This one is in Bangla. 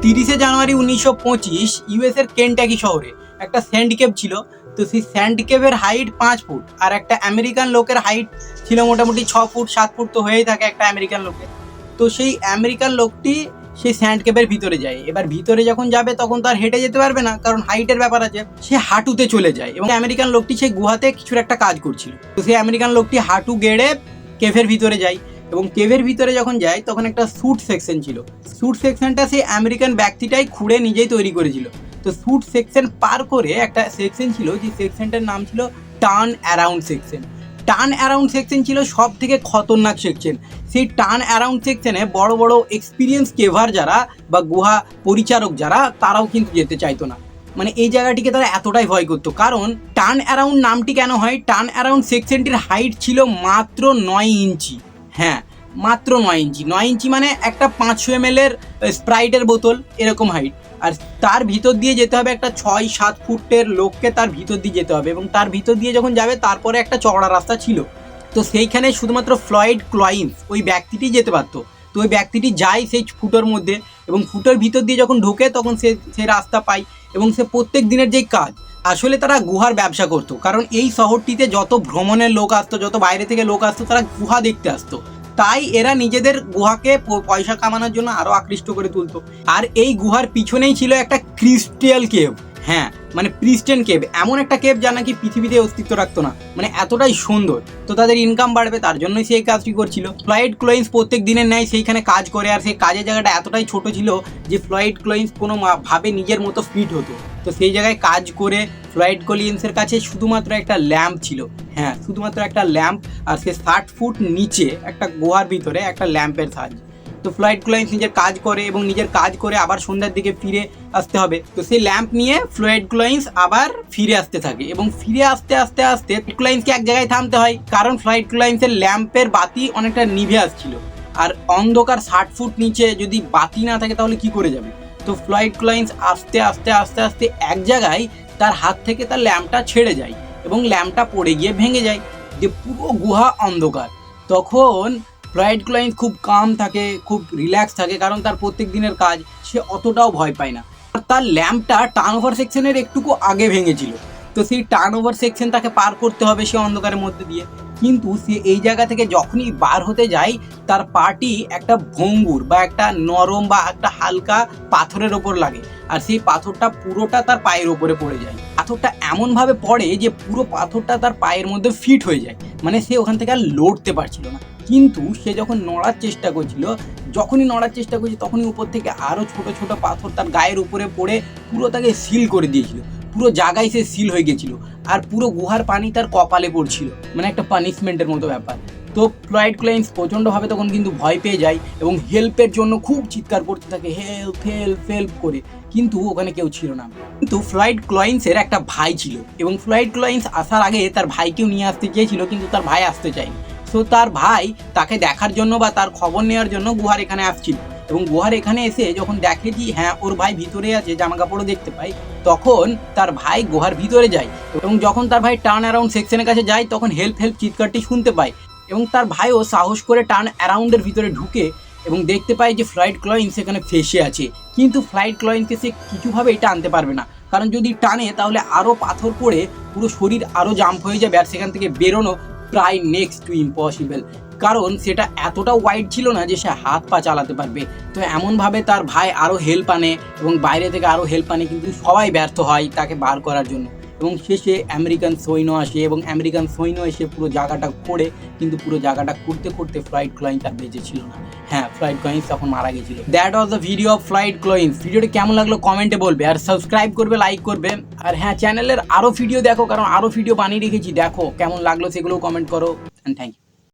30শে জানুয়ারি 1925 ইউএস এর কেনটাকি শহরে একটা স্যান্ড কেভ ছিল। তো সেই স্যান্ড কেভের হাইট 5 ফুট, আর একটা আমেরিকান লোকের হাইট ছিল মোটামুটি 6 ফুট 7 ফুট তো হয়েই থাকে একটা আমেরিকান লোকের। তো সেই আমেরিকান লোকটি সেই স্যান্ড কেভের ভিতরে যায়। এবার ভিতরে যখন যাবে তখন তো আর হেঁটে যেতে পারবে না, কারণ হাইটের ব্যাপার আছে। সে হাঁটুতে চলে যায় এবং আমেরিকান লোকটি সেই গুহাতে কিছুর একটা কাজ করছিল। তো সেই আমেরিকান লোকটি হাঁটু গেড়ে কেভের ভিতরে যায় এবং কেভের ভিতরে যখন যায় তখন একটা স্যুট সেকশন ছিল। স্যুট সেকশনটা সেই আমেরিকান ব্যক্তিটাই খুঁড়ে নিজেই তৈরি করেছিল। তো স্যুট সেকশন পার করে একটা সেকশন ছিল, যে সেকশনটার নাম ছিল turn around section. Turn around section ছিল সব থেকে খতরনাক সেকশন। সেই টার্ন অ্যারাউন্ড সেকশনে বড় বড় এক্সপিরিয়েন্স কেভার যারা বা গুহা পরিচারক যারা, তারাও কিন্তু যেতে চাইতো না। মানে এই জায়গাটিকে তারা এতটাই ভয় করতো। কারণ টার্ন অ্যারাউন্ড নামটি কেন হয়, টার্ন অ্যারাউন্ড সেকশনটির হাইট ছিল মাত্র 9 ইঞ্চি। হ্যাঁ, মাত্র 9 ইঞ্চি। 9 ইঞ্চি মানে একটা 500 ml এর স্প্রাইটের বোতল এরকম হাইট। আর তার ভিতর দিয়ে যেতে হবে একটা 6-7 ফুটের লোককে, তার ভিতর দিয়ে যেতে হবে এবং তার ভিতর দিয়ে যখন যাবে তারপরে একটা চওড়া রাস্তা ছিল। তো সেইখানে শুধুমাত্র ফ্লয়েড ক্লয়েন্স ওই ব্যক্তিটি যেতে পারতো। তো ওই ব্যক্তিটি যায় সেই ফুটোর মধ্যে এবং ফুটোর ভিতর দিয়ে যখন ঢোকে তখন সে রাস্তা পায় এবং সে প্রত্যেক দিনের যেই কাজ, আসলে তারা গুহার ব্যবসা করতো। কারণ এই শহরটিতে যত ভ্রমণের লোক আসতো, যত বাইরে থেকে লোক আসতো, তারা গুহা দেখতে আসতো। তাই এরা নিজেদের গুহাকে পয়সা কামানোর জন্য আরও আকৃষ্ট করে তুলতো। আর এই গুহার পিছনেই ছিল একটা ক্রিস্টাল কেভ। হ্যাঁ, মানে প্রিস্টেন কেভ, এমন একটা কেভ যা নাকি পৃথিবীতে অস্তিত্ব রাখতো না, মানে এতটাই সুন্দর। তো তাদের ইনকাম বাড়বে, তার জন্যই সেই কাজটি করছিল। ফ্লয়েড ক্লয়েন্স প্রত্যেক দিনের ন্যায় সেইখানে কাজ করে, আর সেই কাজের জায়গাটা এতটাই ছোট ছিল যে ফ্লয়েড ক্লয়েন্স কোনো ভাবে নিজের মতো ফিট হতো। তো সেই জায়গায় কাজ করে ফ্লয়েড ক্লয়েন্সের কাছে শুধুমাত্র একটা ল্যাম্প ছিল। হ্যাঁ, শুধুমাত্র একটা ল্যাম্প, আর সে 60 ফুট নিচে একটা গুহার ভিতরে একটা ল্যাম্পের সাহায্যে। তো ফ্লয়েড ক্লয়েন্স নিজের কাজ করে এবং নিজের কাজ করে আবার সন্ধ্যার দিকে ফিরে আসতে হবে। তো সেই ল্যাম্প নিয়ে ফ্লয়েড ক্লয়েন্স আবার ফিরে আসতে থাকে এবং ফিরে আসতে আসতে আসতে ক্লয়েন্সকে এক জায়গায় থামতে হয়, কারণ ফ্লয়েড ক্লয়েন্সের ল্যাম্পের বাতি অনেকটা নিভে আসছিল। আর অন্ধকার 60 ফুট নিচে যদি বাতি না থাকে তাহলে কি করে যাবে। তো ফ্লয়েড ক্লয়েন্স আস্তে আস্তে আস্তে আস্তে এক জায়গায় তার হাত থেকে তার ল্যাম্পটা ছেড়ে যায় এবং ল্যাম্পটা পড়ে গিয়ে ভেঙে যায়, যে পুরো গুহা অন্ধকার। তখন ফ্লয়েড ক্লয়েন্স খুব কাম থাকে, খুব রিল্যাক্স থাকে, কারণ তার প্রত্যেক দিনের কাজ, সে অতটাও ভয় পায় না। আর তার ল্যাম্পটা টার্ন ওভার সেকশনের একটুকু আগে ভেঙেছিল। তো সেই টার্ন ওভার সেকশন তাকে পার করতে হবে সে অন্ধকারের মধ্যে দিয়ে। কিন্তু সে এই জায়গা থেকে যখনই বার হতে যায় তার পাটি একটা ভঙ্গুর বা একটা নরম বা একটা হালকা পাথরের ওপর লাগে, আর সেই পাথরটা পুরোটা তার পায়ের ওপরে পড়ে যায়। পাথরটা এমনভাবে পড়ে যে পুরো পাথরটা তার পায়ের মধ্যে ফিট হয়ে যায়, মানে সে ওখান থেকে আর লড়তে পারছিল না। কিন্তু সে যখন নড়ার চেষ্টা করছিল, তখনই উপর থেকে আরও ছোট ছোট পাথর তার গায়ের উপরে পড়ে পুরো তাকে সিল করে দিয়েছিল। পুরো জায়গায় সে সিল হয়ে গেছিল, আর পুরো গুহার পানি তার কপালে পড়ছিল, মানে একটা পানিশমেন্টের মতো ব্যাপার। তো ফ্লয়েড ক্লয়েন্স প্রচণ্ডভাবে তখন কিন্তু ভয় পেয়ে যায় এবং হেল্পের জন্য খুব চিৎকার করতে থাকে, হেল্প হেল্প হেল্প করে। কিন্তু ওখানে কেউ ছিল না। কিন্তু ফ্লয়েড ক্লয়েন্সের একটা ভাই ছিল এবং ফ্লয়েড ক্লয়েন্স আসার আগে তার ভাইকেও নিয়ে আসতে চেয়েছিল, কিন্তু তার ভাই আসতে চায়নি। তো তার ভাই তাকে দেখার জন্য বা তার খবর নেওয়ার জন্য গুহার এখানে আসছিল এবং গুহার এখানে এসে যখন দেখে যে হ্যাঁ ওর ভাই ভিতরে আছে, জামা কাপড়ও দেখতে পায়, তখন তার ভাই গুহার ভিতরে যায় এবং যখন তার ভাই টার্ন অ্যারাউন্ড সেকশনের কাছে যায় তখন হেল্প হেল্প চিৎকারটি শুনতে পায় এবং তার ভাইও সাহস করে টার্ন অ্যারাউন্ডের ভিতরে ঢুকে এবং দেখতে পায় যে ফ্লয়েড ক্লয়েন্স সেখানে ফেসে আছে। কিন্তু ফ্লয়েড ক্লয়েন্সকে সে কিছুভাবে এটা আনতে পারবে না, কারণ যদি টানে তাহলে আরও পাথর পড়ে পুরো শরীর আরও জাম্প হয়ে যাবে, আর সেখান থেকে বেরোনো প্রায় নেক্সট টু ইম্পসিবল, কারণ সেটা এতটা ওয়াইড ছিল না যে সে হাত পা চালাতে পারবে। তো এমনভাবে তার ভাই আরও হেল্প আনে এবং বাইরে থেকে আরও হেল্প আনে, কিন্তু সবাই ব্যর্থ হয় তাকে বার করার জন্য এবং শেষে আমেরিকান সৈন্য আসে এবং আমেরিকান সৈন্য এসে পুরো জায়গাটা করে, কিন্তু পুরো জায়গাটা করতে করতে ফ্লয়েড ক্লয়েন্স আর বেঁচে ছিল না। হ্যাঁ, ফ্লয়েড ক্লয়েন্স তখন মারা গেছিল। That was the video of Floyd Collins. ভিডিওটি কেমন লাগলো কমেন্টে বলবে, আর সাবস্ক্রাইব করবে, লাইক করবে, আর হ্যাঁ চ্যানেলের আরও ভিডিও দেখো, কারণ আরও ভিডিও বানিয়ে রেখেছি, দেখো কেমন লাগলো সেগুলোও কমেন্ট করো। And thank you.